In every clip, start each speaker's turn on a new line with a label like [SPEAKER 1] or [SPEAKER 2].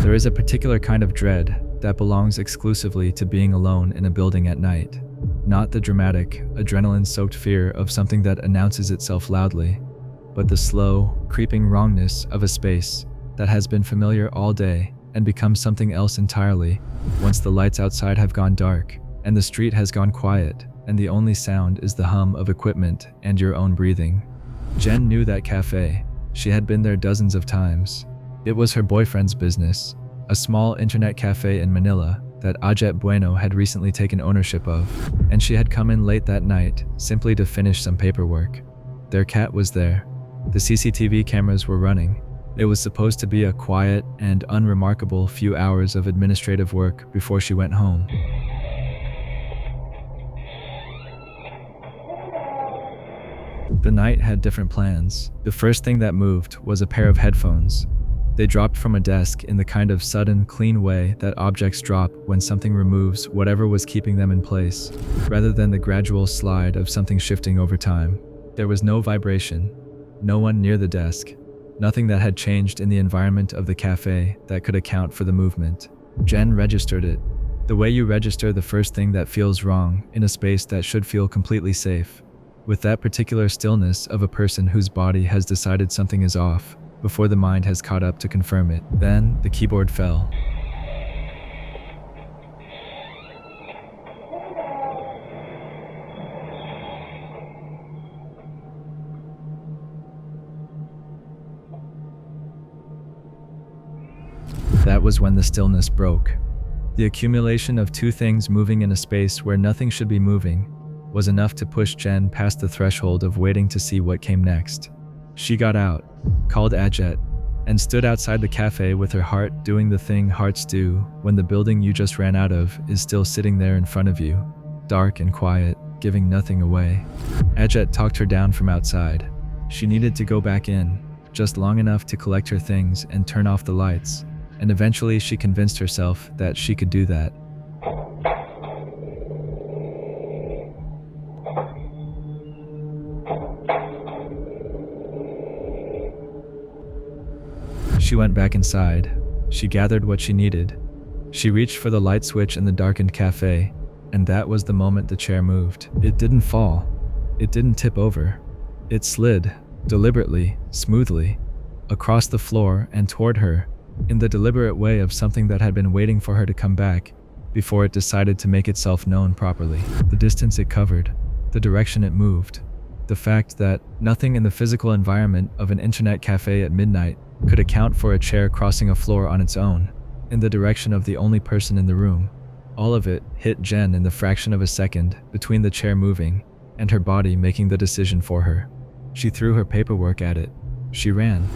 [SPEAKER 1] There is a particular kind of dread that belongs exclusively to being alone in a building at night. Not the dramatic, adrenaline-soaked fear of something that announces itself loudly, but the slow, creeping wrongness of a space that has been familiar all day and becomes something else entirely once the lights outside have gone dark and the street has gone quiet and the only sound is the hum of equipment and your own breathing. Jen knew that cafe. She had been there dozens of times. It was her boyfriend's business, a small internet cafe in Manila that Ajet Bueno had recently taken ownership of, and she had come in late that night simply to finish some paperwork. Their cat was there. The CCTV cameras were running. It was supposed to be a quiet and unremarkable few hours of administrative work before she went home. The night had different plans. The first thing that moved was a pair of headphones. They dropped from a desk in the kind of sudden, clean way that objects drop when something removes whatever was keeping them in place, rather than the gradual slide of something shifting over time. There was no vibration, no one near the desk, nothing that had changed in the environment of the cafe that could account for the movement. Jen registered it, the way you register the first thing that feels wrong in a space that should feel completely safe, with that particular stillness of a person whose body has decided something is off, before the mind has caught up to confirm it. Then, the keyboard fell. That was when the stillness broke. The accumulation of two things moving in a space where nothing should be moving was enough to push Jen past the threshold of waiting to see what came next. She got out, called Ajet, and stood outside the cafe with her heart doing the thing hearts do when the building you just ran out of is still sitting there in front of you, dark and quiet, giving nothing away. Ajet talked her down from outside. She needed to go back in, just long enough to collect her things and turn off the lights, and eventually she convinced herself that she could do that. She went back inside. She gathered what she needed. She reached for the light switch in the darkened cafe, and that was the moment the chair moved. It didn't fall. It didn't tip over. It slid, deliberately, smoothly, across the floor and toward her, in the deliberate way of something that had been waiting for her to come back before it decided to make itself known properly. The distance it covered, the direction it moved, the fact that nothing in the physical environment of an internet cafe at midnight could account for a chair crossing a floor on its own, in the direction of the only person in the room. All of it hit Jen in the fraction of a second between the chair moving and her body making the decision for her. She threw her paperwork at it. She ran.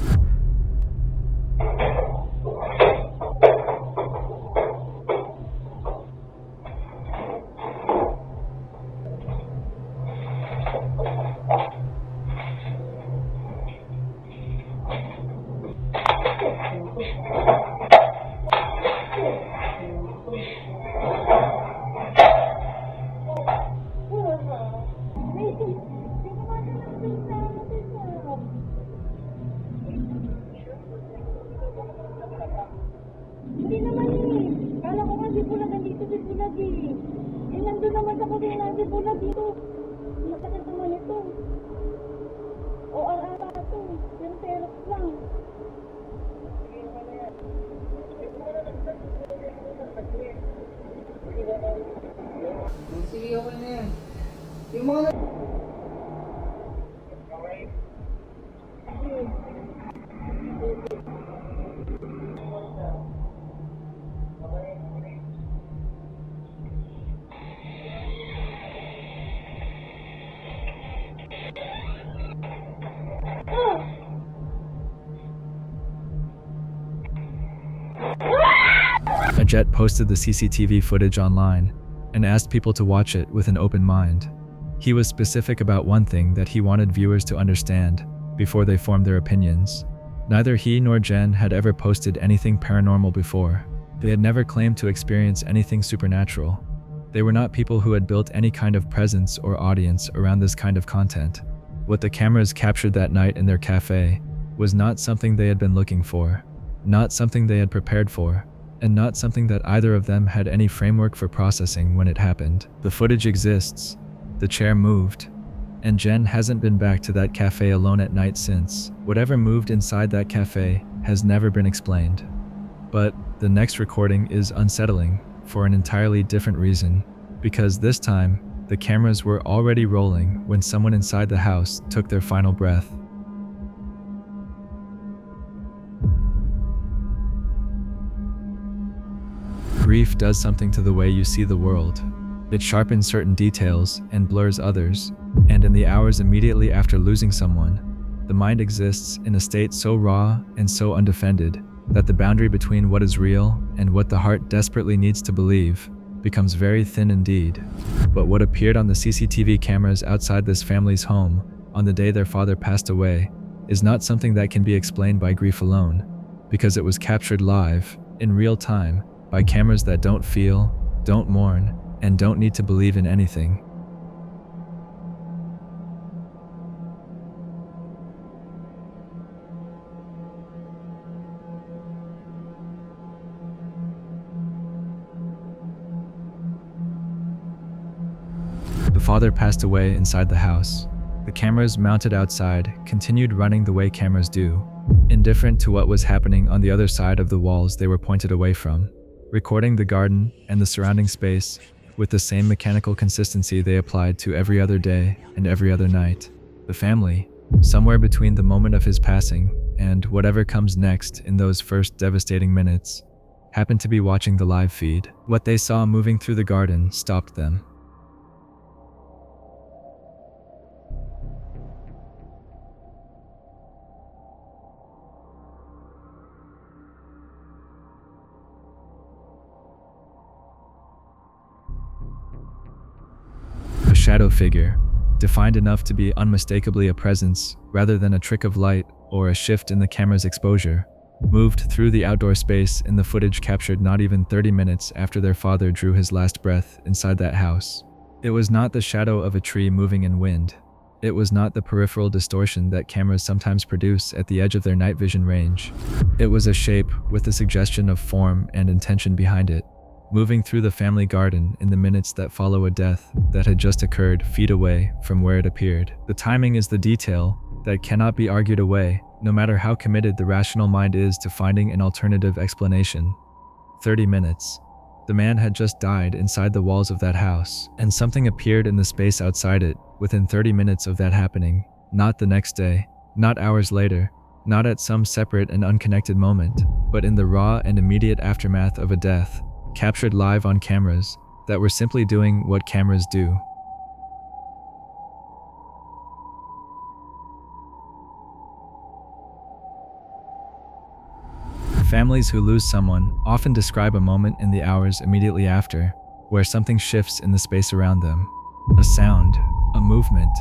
[SPEAKER 2] Hindi naman eh. Kala ko nga si Bulag, nandito si Bulag eh. Eh, nandun naman sa kusina si Bulag dito. Masakit naman ito. OR ata ito. Pero Xerox lang.
[SPEAKER 3] Sige, okay na yan. Yung mga
[SPEAKER 1] Ajet posted the CCTV footage online and asked people to watch it with an open mind. He was specific about one thing that he wanted viewers to understand before they formed their opinions. Neither he nor Jen had ever posted anything paranormal before. They had never claimed to experience anything supernatural. They were not people who had built any kind of presence or audience around this kind of content. What the cameras captured that night in their cafe was not something they had been looking for. not something they had prepared for, and not something that either of them had any framework for processing when it happened. The footage exists, the chair moved, and Jen hasn't been back to that cafe alone at night since. Whatever moved inside that cafe has never been explained. But the next recording is unsettling for an entirely different reason, because this time, the cameras were already rolling when someone inside the house took their final breath. Grief does something to the way you see the world. It sharpens certain details and blurs others, and in the hours immediately after losing someone, the mind exists in a state so raw and so undefended that the boundary between what is real and what the heart desperately needs to believe becomes very thin indeed. But what appeared on the CCTV cameras outside this family's home on the day their father passed away is not something that can be explained by grief alone, because it was captured live, in real time, by cameras that don't feel, don't mourn, and don't need to believe in anything. The father passed away inside the house. The cameras mounted outside continued running the way cameras do, indifferent to what was happening on the other side of the walls they were pointed away from, recording the garden and the surrounding space with the same mechanical consistency they applied to every other day and every other night. The family, somewhere between the moment of his passing and whatever comes next in those first devastating minutes, happened to be watching the live feed. What they saw moving through the garden stopped them. A shadow figure, defined enough to be unmistakably a presence rather than a trick of light or a shift in the camera's exposure, moved through the outdoor space in the footage captured not even 30 minutes after their father drew his last breath inside that house. It was not the shadow of a tree moving in wind. It was not the peripheral distortion that cameras sometimes produce at the edge of their night vision range. It was a shape with a suggestion of form and intention behind it, moving through the family garden in the minutes that follow a death that had just occurred feet away from where it appeared. The timing is the detail that cannot be argued away, no matter how committed the rational mind is to finding an alternative explanation. 30 minutes. The man had just died inside the walls of that house, and something appeared in the space outside it within 30 minutes of that happening, not the next day, not hours later, not at some separate and unconnected moment, but in the raw and immediate aftermath of a death, captured live on cameras that were simply doing what cameras do. Families who lose someone often describe a moment in the hours immediately after where something shifts in the space around them. A sound, a movement,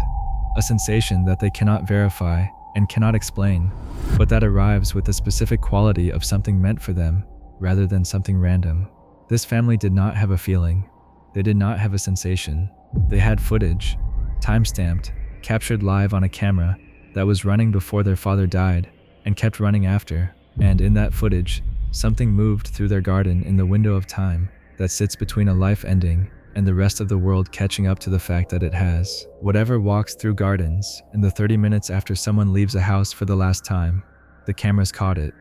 [SPEAKER 1] a sensation that they cannot verify and cannot explain, but that arrives with a specific quality of something meant for them rather than something random. This family did not have a feeling. They did not have a sensation. They had footage, time-stamped, captured live on a camera that was running before their father died and kept running after. And in that footage, something moved through their garden in the window of time that sits between a life ending and the rest of the world catching up to the fact that it has. Whatever walks through gardens in the 30 minutes after someone leaves a house for the last time, the cameras caught it.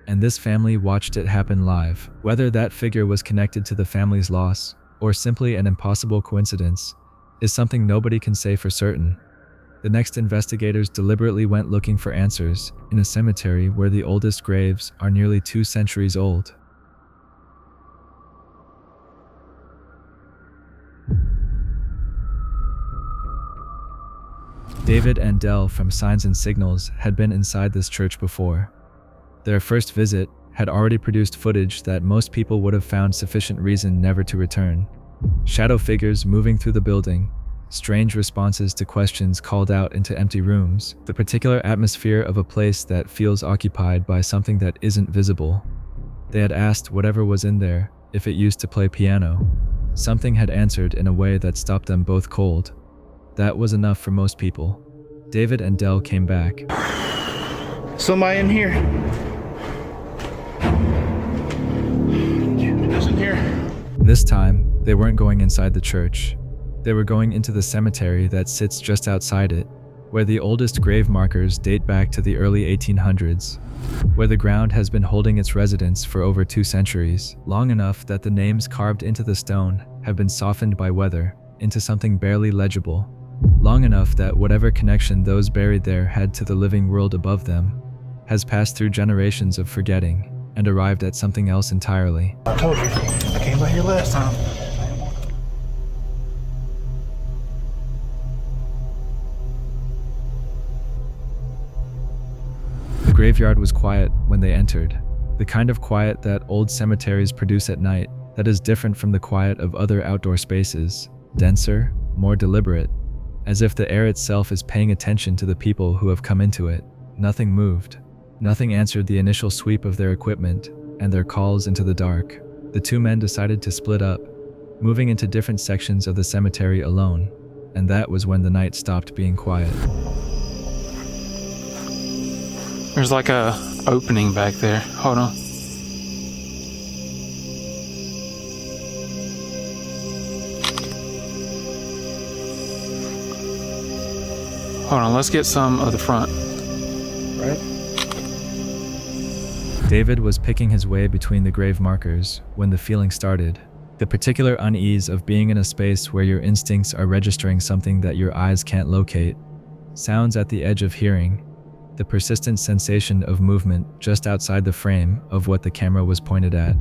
[SPEAKER 1] And this family watched it happen live. Whether that figure was connected to the family's loss or simply an impossible coincidence is something nobody can say for certain. The next investigators deliberately went looking for answers in a cemetery where the oldest graves are nearly 2 centuries old. David and Dell from Signs and Signals had been inside this church before. Their first visit had already produced footage that most people would have found sufficient reason never to return. Shadow figures moving through the building, strange responses to questions called out into empty rooms, the particular atmosphere of a place that feels occupied by something that isn't visible. They had asked whatever was in there if it used to play piano. Something had answered in a way that stopped them both cold. That was enough for most people. David and Dell came back.
[SPEAKER 4] Somebody in here. in here.
[SPEAKER 1] This time, they weren't going inside the church. They were going into the cemetery that sits just outside it, where the oldest grave markers date back to the early 1800s, where the ground has been holding its residents for over 2 centuries, long enough that the names carved into the stone have been softened by weather into something barely legible, long enough that whatever connection those buried there had to the living world above them has passed through generations of forgetting and arrived at something else entirely.
[SPEAKER 4] I told you, I came by here last time.
[SPEAKER 1] The graveyard was quiet when they entered, the kind of quiet that old cemeteries produce at night that is different from the quiet of other outdoor spaces, denser, more deliberate, as if the air itself is paying attention to the people who have come into it. Nothing moved. Nothing answered the initial sweep of their equipment and their calls into the dark. The 2 men decided to split up, moving into different sections of the cemetery alone, and that was when the night stopped being quiet.
[SPEAKER 4] There's like a opening back there. Hold on. Hold on, let's get some of the front.
[SPEAKER 3] Right?
[SPEAKER 1] David was picking his way between the grave markers when the feeling started. The particular unease of being in a space where your instincts are registering something that your eyes can't locate, sounds at the edge of hearing, the persistent sensation of movement just outside the frame of what the camera was pointed at.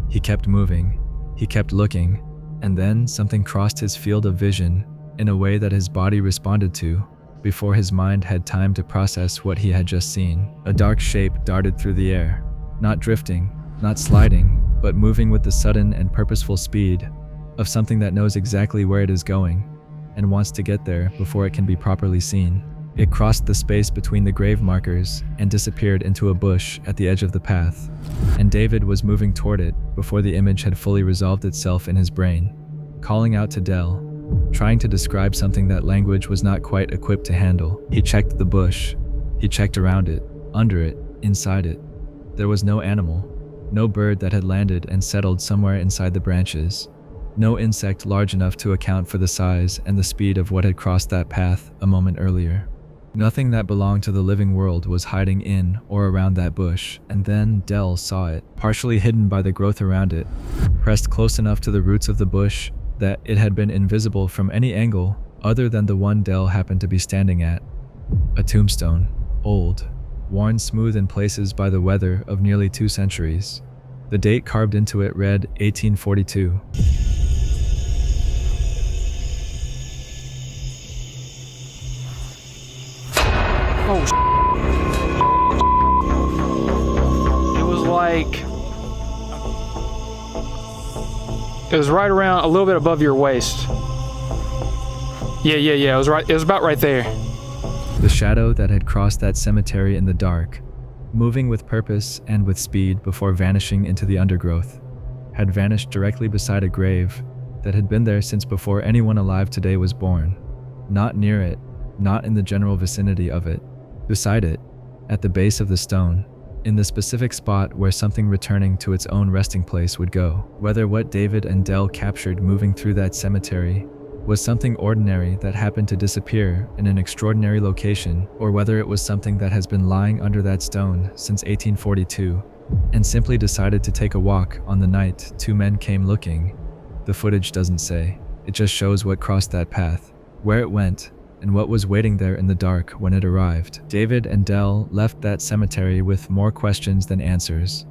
[SPEAKER 1] He kept moving, he kept looking, and then something crossed his field of vision in a way that his body responded to before his mind had time to process what he had just seen. A dark shape darted through the air, not drifting, not sliding, but moving with the sudden and purposeful speed of something that knows exactly where it is going and wants to get there before it can be properly seen. It crossed the space between the grave markers and disappeared into a bush at the edge of the path, and David was moving toward it before the image had fully resolved itself in his brain, calling out to Dell, trying to describe something that language was not quite equipped to handle. He checked the bush. He checked around it, under it, inside it. There was no animal, no bird that had landed and settled somewhere inside the branches, no insect large enough to account for the size and the speed of what had crossed that path a moment earlier. Nothing that belonged to the living world was hiding in or around that bush, and then Dell saw it, partially hidden by the growth around it, pressed close enough to the roots of the bush that it had been invisible from any angle other than the one Dell happened to be standing at. A tombstone, old, worn smooth in places by the weather of nearly 2 centuries. The date carved into it read 1842.
[SPEAKER 4] Oh, it was like, it was right around a little bit above your waist. Yeah, it was right, it was about right there.
[SPEAKER 1] The shadow that had crossed that cemetery in the dark, moving with purpose and with speed before vanishing into the undergrowth, had vanished directly beside a grave that had been there since before anyone alive today was born. Not near it, not in the general vicinity of it. Beside it, at the base of the stone, in the specific spot where something returning to its own resting place would go. Whether what David and Dell captured moving through that cemetery was something ordinary that happened to disappear in an extraordinary location, or whether it was something that has been lying under that stone since 1842 and simply decided to take a walk on the night 2 men came looking, the footage doesn't say. It just shows what crossed that path, where it went, and what was waiting there in the dark when it arrived. David and Dell left that cemetery with more questions than answers.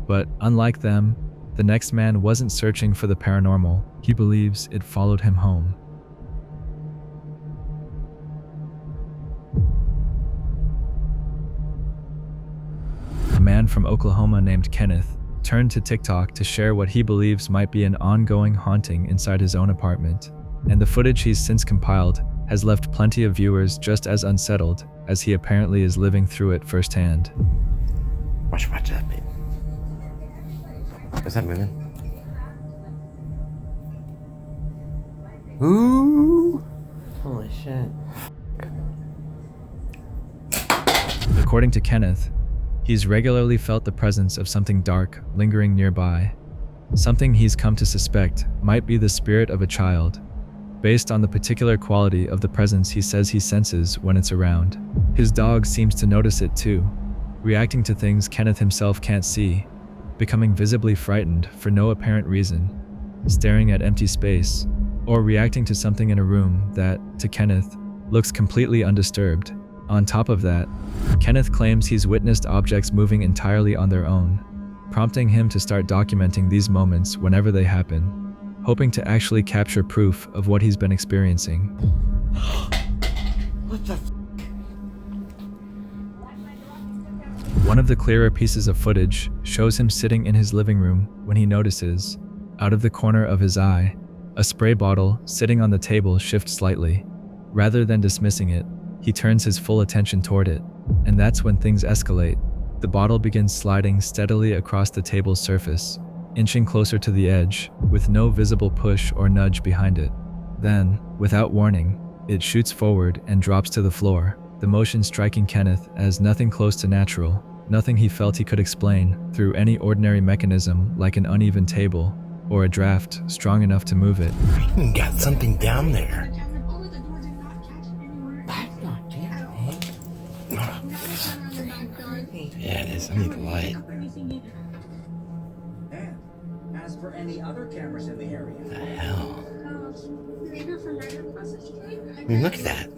[SPEAKER 1] But unlike them, the next man wasn't searching for the paranormal. He believes it followed him home. A man from Oklahoma named Kenneth turned to TikTok to share what he believes might be an ongoing haunting inside his own apartment, and the footage he's since compiled has left plenty of viewers just as unsettled as he apparently is living through it firsthand.
[SPEAKER 5] Watch that, babe. Is that moving? Ooh! Holy shit.
[SPEAKER 1] According to Kenneth, he's regularly felt the presence of something dark lingering nearby, something he's come to suspect might be the spirit of a child, based on the particular quality of the presence he says he senses when it's around. His dog seems to notice it too, reacting to things Kenneth himself can't see, becoming visibly frightened for no apparent reason, staring at empty space, or reacting to something in a room that, to Kenneth, looks completely undisturbed. On top of that, Kenneth claims he's witnessed objects moving entirely on their own, prompting him to start documenting these moments whenever they happen, hoping to actually capture proof of what he's been experiencing.
[SPEAKER 5] What the?
[SPEAKER 1] One of the clearer pieces of footage shows him sitting in his living room when he notices, out of the corner of his eye, a spray bottle sitting on the table shifts slightly. Rather than dismissing it, he turns his full attention toward it, and that's when things escalate. The bottle begins sliding steadily across the table's surface, inching closer to the edge, with no visible push or nudge behind it. Then, without warning, it shoots forward and drops to the floor, the motion striking Kenneth as nothing close to natural, nothing he felt he could explain through any ordinary mechanism like an uneven table or a draft strong enough to move it.
[SPEAKER 5] You got something down there.
[SPEAKER 3] That's not damn,
[SPEAKER 5] Yeah, it is. I need the light.
[SPEAKER 6] And as for any other cameras in the area,
[SPEAKER 5] What the hell? I mean, look at that.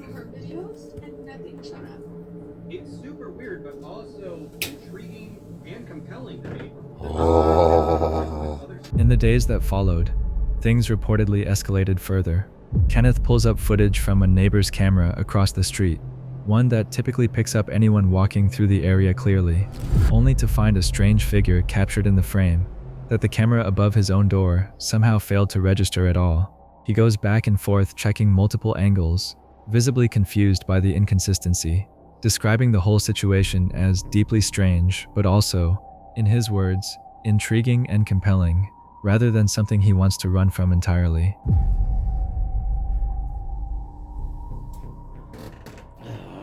[SPEAKER 7] It's super weird, but also intriguing and compelling to me.
[SPEAKER 5] Oh.
[SPEAKER 1] In the days that followed, things reportedly escalated further. Kenneth pulls up footage from a neighbor's camera across the street, one that typically picks up anyone walking through the area clearly, only to find a strange figure captured in the frame that the camera above his own door somehow failed to register at all. He goes back and forth checking multiple angles, visibly confused by the inconsistency, describing the whole situation as deeply strange, but also, in his words, intriguing and compelling, rather than something he wants to run from entirely.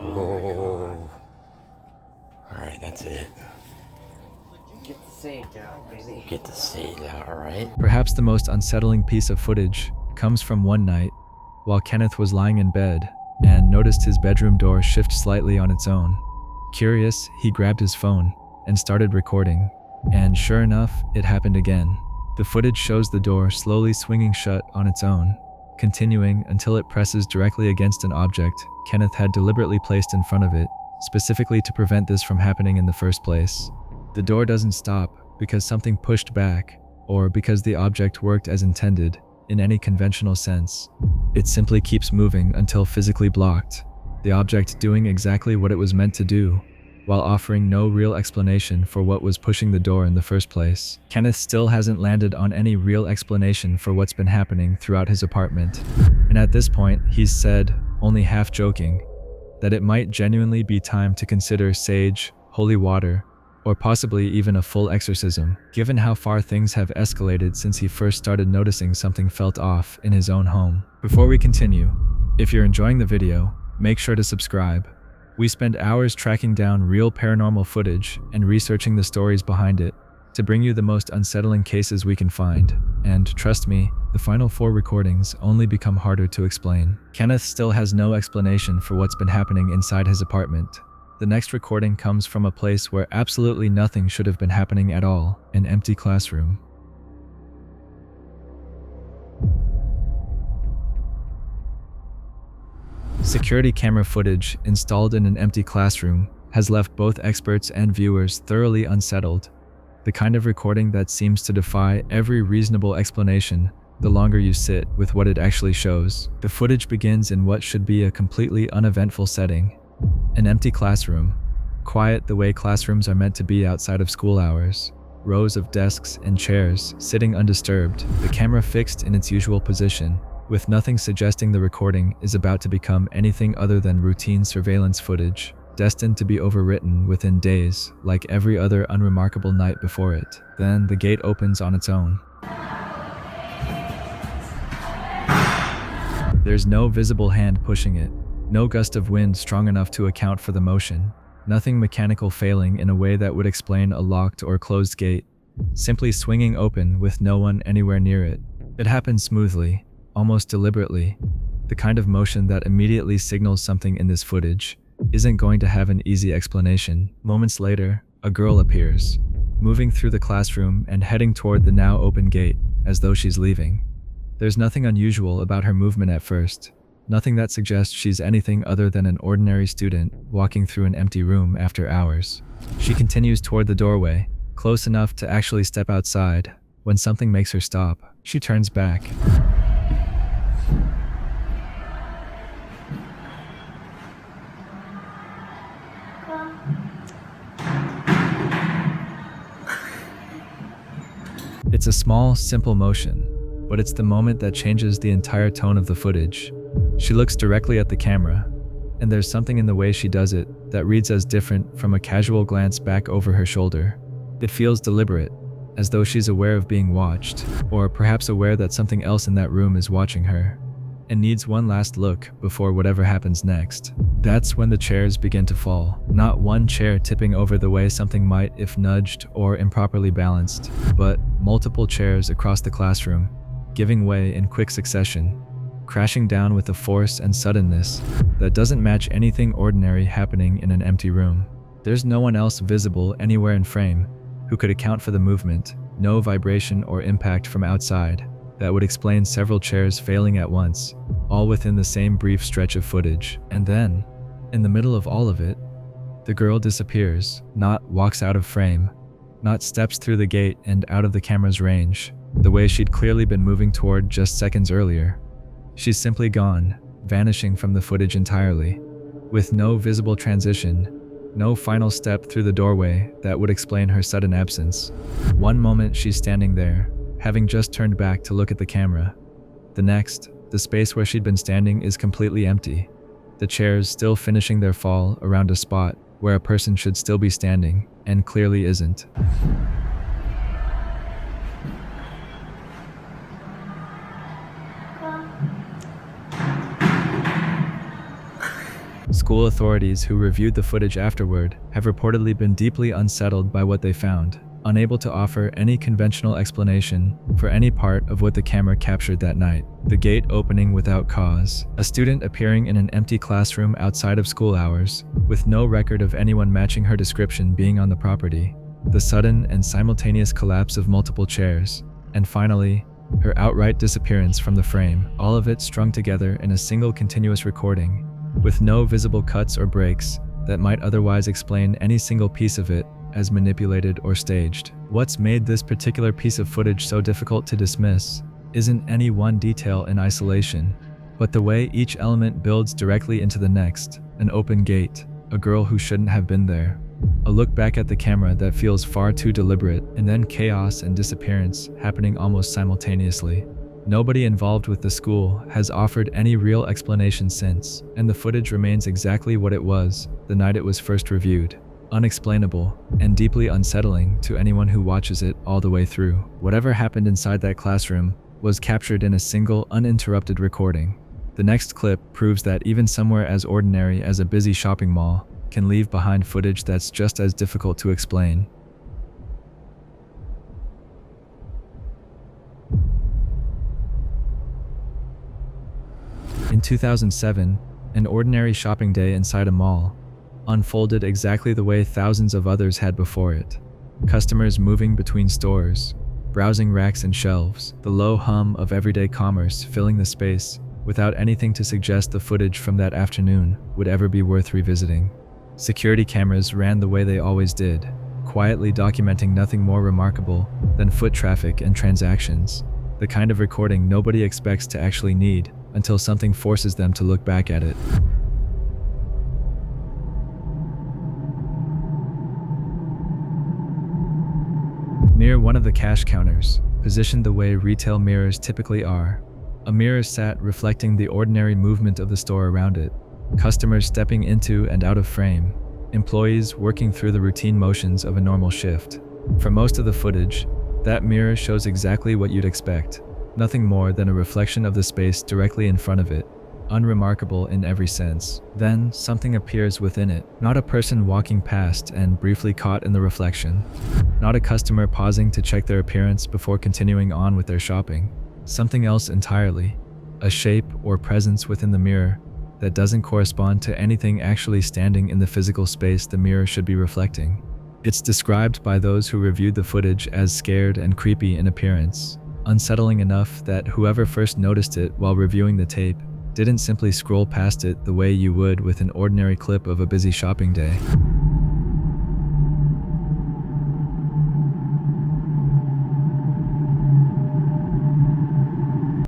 [SPEAKER 5] Oh. Alright, that's it.
[SPEAKER 3] Get the sage out, baby.
[SPEAKER 5] Get the sage out, alright?
[SPEAKER 1] Perhaps the most unsettling piece of footage comes from one night while Kenneth was lying in bed and noticed his bedroom door shift slightly on its own. Curious, he grabbed his phone and started recording, and sure enough, it happened again. The footage shows the door slowly swinging shut on its own, continuing until it presses directly against an object Kenneth had deliberately placed in front of it, specifically to prevent this from happening in the first place. The door doesn't stop because something pushed back, or because the object worked as intended in any conventional sense. It simply keeps moving until physically blocked, the object doing exactly what it was meant to do, while offering no real explanation for what was pushing the door in the first place. Kenneth still hasn't landed on any real explanation for what's been happening throughout his apartment, and at this point, he's said, only half joking, that it might genuinely be time to consider sage, holy water, or possibly even a full exorcism, given how far things have escalated since he first started noticing something felt off in his own home. Before we continue, if you're enjoying the video, make sure to subscribe. We spend hours tracking down real paranormal footage and researching the stories behind it to bring you the most unsettling cases we can find, and trust me, the final 4 recordings only become harder to explain. Kenneth still has no explanation for what's been happening inside his apartment. The next recording comes from a place where absolutely nothing should have been happening at all, an empty classroom. Security camera footage installed in an empty classroom has left both experts and viewers thoroughly unsettled, the kind of recording that seems to defy every reasonable explanation the longer you sit with what it actually shows. The footage begins in what should be a completely uneventful setting, an empty classroom, quiet the way classrooms are meant to be outside of school hours, rows of desks and chairs sitting undisturbed, the camera fixed in its usual position, with nothing suggesting the recording is about to become anything other than routine surveillance footage, destined to be overwritten within days, like every other unremarkable night before it. Then the gate opens on its own. There's no visible hand pushing it, no gust of wind strong enough to account for the motion, nothing mechanical failing in a way that would explain a locked or closed gate, simply swinging open with no one anywhere near it. It happened smoothly, almost deliberately, the kind of motion that immediately signals something in this footage isn't going to have an easy explanation. Moments later, a girl appears, moving through the classroom and heading toward the now open gate, as though she's leaving. There's nothing unusual about her movement at first, nothing that suggests she's anything other than an ordinary student walking through an empty room after hours. She continues toward the doorway, close enough to actually step outside, when something makes her stop. She turns back. It's a small, simple motion, but it's the moment that changes the entire tone of the footage. She looks directly at the camera, and there's something in the way she does it that reads as different from a casual glance back over her shoulder. It feels deliberate, as though she's aware of being watched, or perhaps aware that something else in that room is watching her, and needs one last look before whatever happens next. That's when the chairs begin to fall. Not one chair tipping over the way something might if nudged or improperly balanced, but multiple chairs across the classroom, giving way in quick succession, crashing down with a force and suddenness that doesn't match anything ordinary happening in an empty room. There's no one else visible anywhere in frame who could account for the movement, no vibration or impact from outside that would explain several chairs failing at once, all within the same brief stretch of footage. And then, in the middle of all of it, the girl disappears, not walks out of frame, not steps through the gate and out of the camera's range, the way she'd clearly been moving toward just seconds earlier. She's simply gone, vanishing from the footage entirely, with no visible transition, no final step through the doorway that would explain her sudden absence. One moment she's standing there, having just turned back to look at the camera. The next, the space where she'd been standing is completely empty, the chairs still finishing their fall around a spot where a person should still be standing, and clearly isn't. School authorities who reviewed the footage afterward have reportedly been deeply unsettled by what they found, unable to offer any conventional explanation for any part of what the camera captured that night. The gate opening without cause, a student appearing in an empty classroom outside of school hours, with no record of anyone matching her description being on the property, the sudden and simultaneous collapse of multiple chairs, and finally, her outright disappearance from the frame, all of it strung together in a single continuous recording, with no visible cuts or breaks that might otherwise explain any single piece of it as manipulated or staged. What's made this particular piece of footage so difficult to dismiss isn't any one detail in isolation, but the way each element builds directly into the next: an open gate, a girl who shouldn't have been there, a look back at the camera that feels far too deliberate, and then chaos and disappearance happening almost simultaneously. Nobody involved with the school has offered any real explanation since, and the footage remains exactly what it was the night it was first reviewed: unexplainable and deeply unsettling to anyone who watches it all the way through. Whatever happened inside that classroom was captured in a single, uninterrupted recording. The next clip proves that even somewhere as ordinary as a busy shopping mall can leave behind footage that's just as difficult to explain. In 2007, an ordinary shopping day inside a mall unfolded exactly the way thousands of others had before it. Customers moving between stores, browsing racks and shelves, the low hum of everyday commerce filling the space without anything to suggest the footage from that afternoon would ever be worth revisiting. Security cameras ran the way they always did, quietly documenting nothing more remarkable than foot traffic and transactions, the kind of recording nobody expects to actually need until something forces them to look back at it. Near one of the cash counters, positioned the way retail mirrors typically are, a mirror sat reflecting the ordinary movement of the store around it, customers stepping into and out of frame, employees working through the routine motions of a normal shift. For most of the footage, that mirror shows exactly what you'd expect: nothing more than a reflection of the space directly in front of it, unremarkable in every sense. Then, something appears within it. Not a person walking past and briefly caught in the reflection. Not a customer pausing to check their appearance before continuing on with their shopping. Something else entirely. A shape or presence within the mirror that doesn't correspond to anything actually standing in the physical space the mirror should be reflecting. It's described by those who reviewed the footage as scared and creepy in appearance, unsettling enough that whoever first noticed it while reviewing the tape didn't simply scroll past it the way you would with an ordinary clip of a busy shopping day.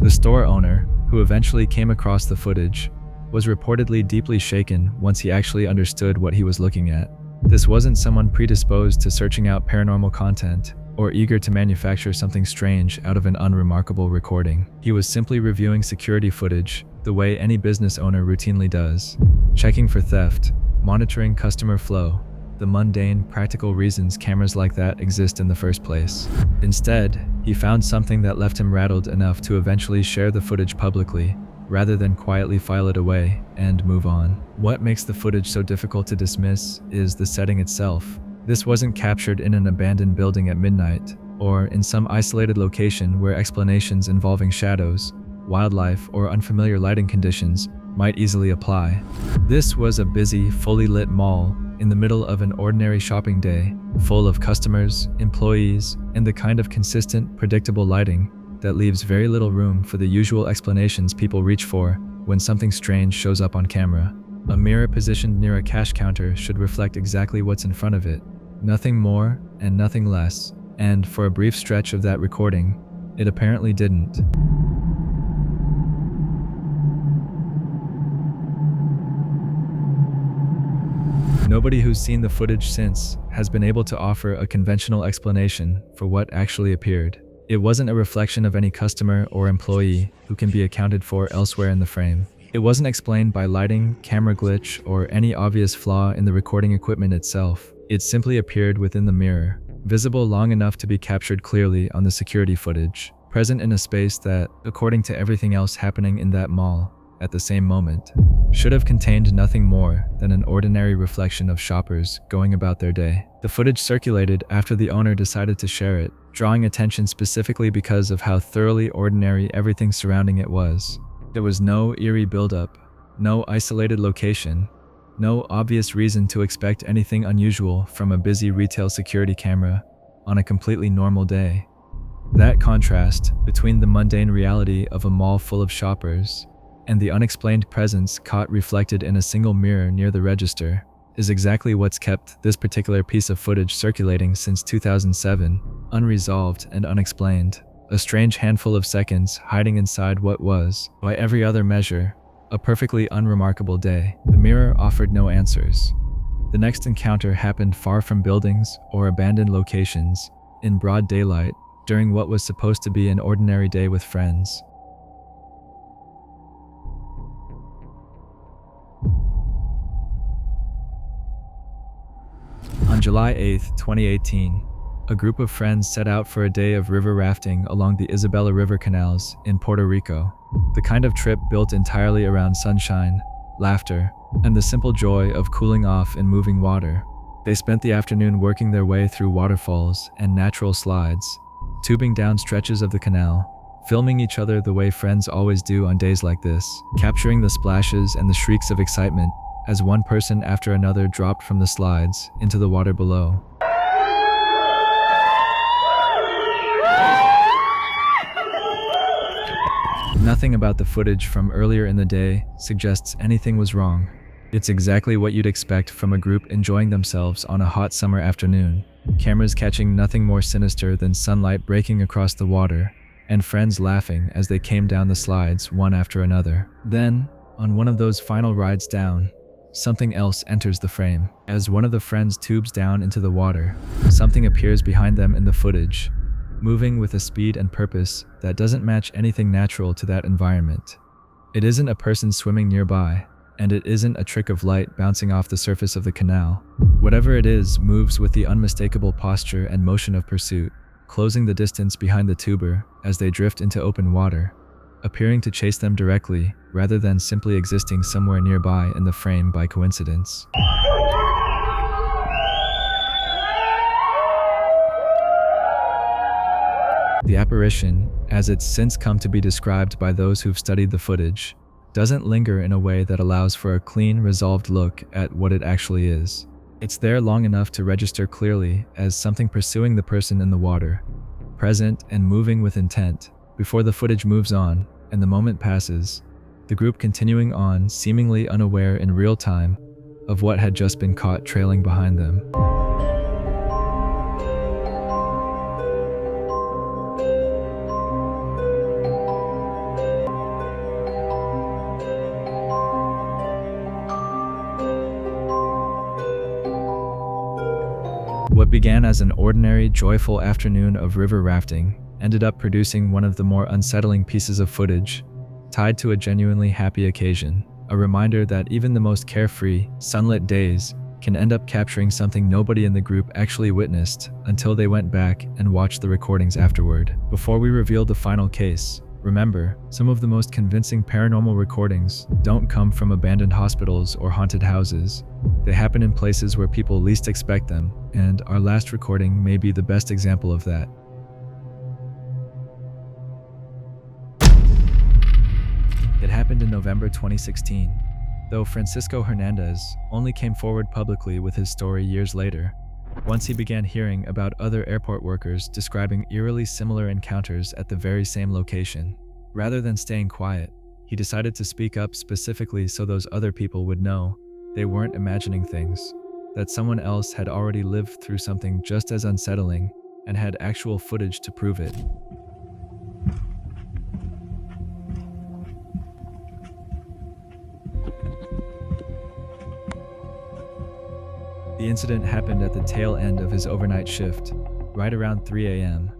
[SPEAKER 1] The store owner, who eventually came across the footage, was reportedly deeply shaken once he actually understood what he was looking at. This wasn't someone predisposed to searching out paranormal content or eager to manufacture something strange out of an unremarkable recording. He was simply reviewing security footage the way any business owner routinely does, checking for theft, monitoring customer flow, the mundane, practical reasons cameras like that exist in the first place. Instead, he found something that left him rattled enough to eventually share the footage publicly, rather than quietly file it away and move on. What makes the footage so difficult to dismiss is the setting itself. This wasn't captured in an abandoned building at midnight, or in some isolated location where explanations involving shadows, wildlife, or unfamiliar lighting conditions might easily apply. This was a busy, fully lit mall in the middle of an ordinary shopping day, full of customers, employees, and the kind of consistent, predictable lighting that leaves very little room for the usual explanations people reach for when something strange shows up on camera. A mirror positioned near a cash counter should reflect exactly what's in front of it. Nothing more and nothing less, and for a brief stretch of that recording, it apparently didn't. Nobody who's seen the footage since has been able to offer a conventional explanation for what actually appeared. It wasn't a reflection of any customer or employee who can be accounted for elsewhere in the frame. It wasn't explained by lighting, camera glitch, or any obvious flaw in the recording equipment itself. It simply appeared within the mirror, visible long enough to be captured clearly on the security footage, present in a space that, according to everything else happening in that mall at the same moment, should have contained nothing more than an ordinary reflection of shoppers going about their day. The footage circulated after the owner decided to share it, drawing attention specifically because of how thoroughly ordinary everything surrounding it was. There was no eerie buildup, no isolated location, no obvious reason to expect anything unusual from a busy retail security camera on a completely normal day. That contrast between the mundane reality of a mall full of shoppers and the unexplained presence caught reflected in a single mirror near the register is exactly what's kept this particular piece of footage circulating since 2007, unresolved and unexplained. A strange handful of seconds hiding inside what was, by every other measure, a perfectly unremarkable day. The mirror offered no answers. The next encounter happened far from buildings or abandoned locations, in broad daylight, during what was supposed to be an ordinary day with friends. On July 8, 2018, a group of friends set out for a day of river rafting along the Isabella River canals in Puerto Rico. The kind of trip built entirely around sunshine, laughter, and the simple joy of cooling off in moving water. They spent the afternoon working their way through waterfalls and natural slides, tubing down stretches of the canal, filming each other the way friends always do on days like this, capturing the splashes and the shrieks of excitement as one person after another dropped from the slides into the water below. Nothing about the footage from earlier in the day suggests anything was wrong. It's exactly what you'd expect from a group enjoying themselves on a hot summer afternoon. Cameras catching nothing more sinister than sunlight breaking across the water, and friends laughing as they came down the slides one after another. Then, on one of those final rides down, something else enters the frame. As one of the friends tubes down into the water, something appears behind them in the footage, moving with a speed and purpose that doesn't match anything natural to that environment. It isn't a person swimming nearby, and it isn't a trick of light bouncing off the surface of the canal. Whatever it is moves with the unmistakable posture and motion of pursuit, closing the distance behind the tuber as they drift into open water. appearing to chase them directly rather than simply existing somewhere nearby in the frame by coincidence. The apparition, as it's since come to be described by those who've studied the footage, doesn't linger in a way that allows for a clean, resolved look at what it actually is. It's there long enough to register clearly as something pursuing the person in the water, present and moving with intent, before the footage moves on and the moment passes, the group continuing on seemingly unaware in real time of what had just been caught trailing behind them. What began as an ordinary, joyful afternoon of river rafting ended up producing one of the more unsettling pieces of footage, tied to a genuinely happy occasion, a reminder that even the most carefree, sunlit days can end up capturing something nobody in the group actually witnessed until they went back and watched the recordings afterward. Before we reveal the final case, remember, some of the most convincing paranormal recordings don't come from abandoned hospitals or haunted houses. They happen in places where people least expect them, and our last recording may be the best example of that. It happened in November 2016, though Francisco Hernandez only came forward publicly with his story years later, once he began hearing about other airport workers describing eerily similar encounters at the very same location. Rather than staying quiet, he decided to speak up specifically so those other people would know they weren't imagining things, that someone else had already lived through something just as unsettling and had actual footage to prove it. The incident happened at the tail end of his overnight shift, right around 3 a.m.,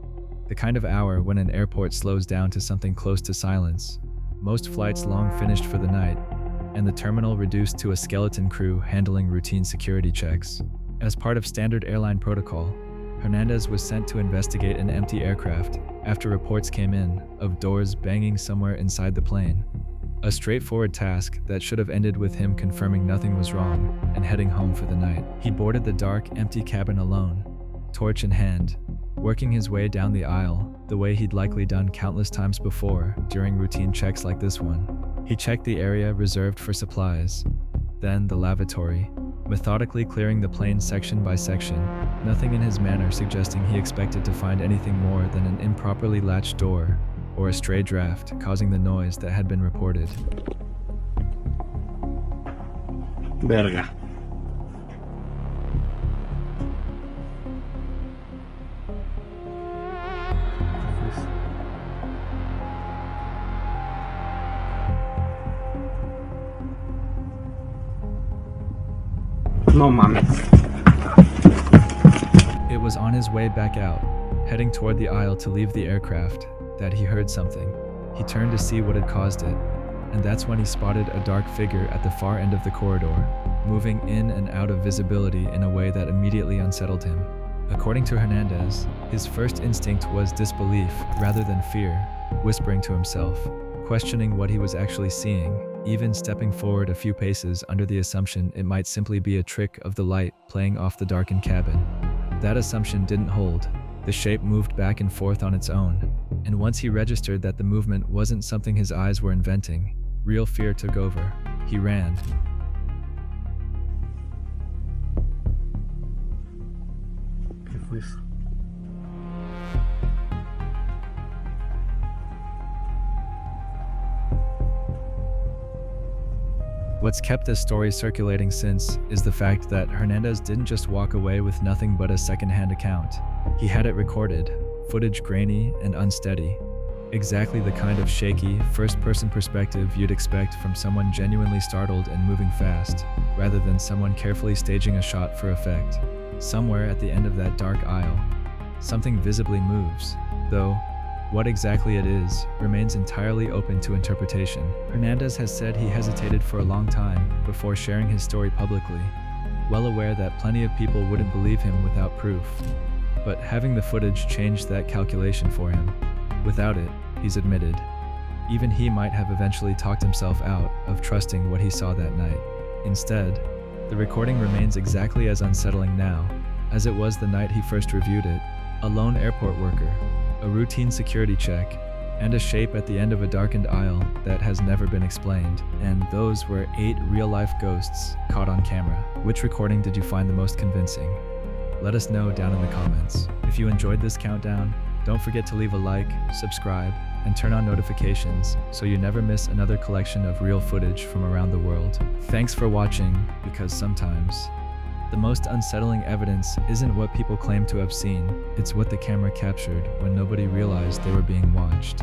[SPEAKER 1] the kind of hour when an airport slows down to something close to silence, most flights long finished for the night, and the terminal reduced to a skeleton crew handling routine security checks. As part of standard airline protocol, Hernandez was sent to investigate an empty aircraft after reports came in of doors banging somewhere inside the plane. A straightforward task that should have ended with him confirming nothing was wrong and heading home for the night. He boarded the dark, empty cabin alone, torch in hand, working his way down the aisle the way he'd likely done countless times before during routine checks like this one. He checked the area reserved for supplies, then the lavatory, methodically clearing the plane section by section, nothing in his manner suggesting he expected to find anything more than an improperly latched door or a stray draft causing the noise that had been reported.
[SPEAKER 8] Verga. No mames.
[SPEAKER 1] It was on his way back out, heading toward the aisle to leave the aircraft, that he heard something. He turned to see what had caused it, and that's when he spotted a dark figure at the far end of the corridor, moving in and out of visibility in a way that immediately unsettled him. According to Hernandez, his first instinct was disbelief rather than fear, whispering to himself, questioning what he was actually seeing, even stepping forward a few paces under the assumption it might simply be a trick of the light playing off the darkened cabin. That assumption didn't hold. The shape moved back and forth on its own, and once he registered that the movement wasn't something his eyes were inventing, real fear took over. He ran.
[SPEAKER 8] ¿Qué fue eso?
[SPEAKER 1] What's kept this story circulating since is the fact that Hernandez didn't just walk away with nothing but a second-hand account. He had it recorded, footage grainy and unsteady, exactly the kind of shaky, first-person perspective you'd expect from someone genuinely startled and moving fast, rather than someone carefully staging a shot for effect. Somewhere at the end of that dark aisle, something visibly moves, though what exactly it is remains entirely open to interpretation. Hernandez has said he hesitated for a long time before sharing his story publicly, well aware that plenty of people wouldn't believe him without proof. But having the footage changed that calculation for him. Without it, he's admitted, Even he might have eventually talked himself out of trusting what he saw that night. Instead, the recording remains exactly as unsettling now as it was the night he first reviewed it. A lone airport worker, a routine security check, and a shape at the end of a darkened aisle that has never been explained. And those were 8 real-life ghosts caught on camera. Which recording did you find the most convincing? Let us know down in the comments. If you enjoyed this countdown, don't forget to leave a like, subscribe, and turn on notifications so you never miss another collection of real footage from around the world. Thanks for watching, because sometimes the most unsettling evidence isn't what people claim to have seen, it's what the camera captured when nobody realized they were being watched.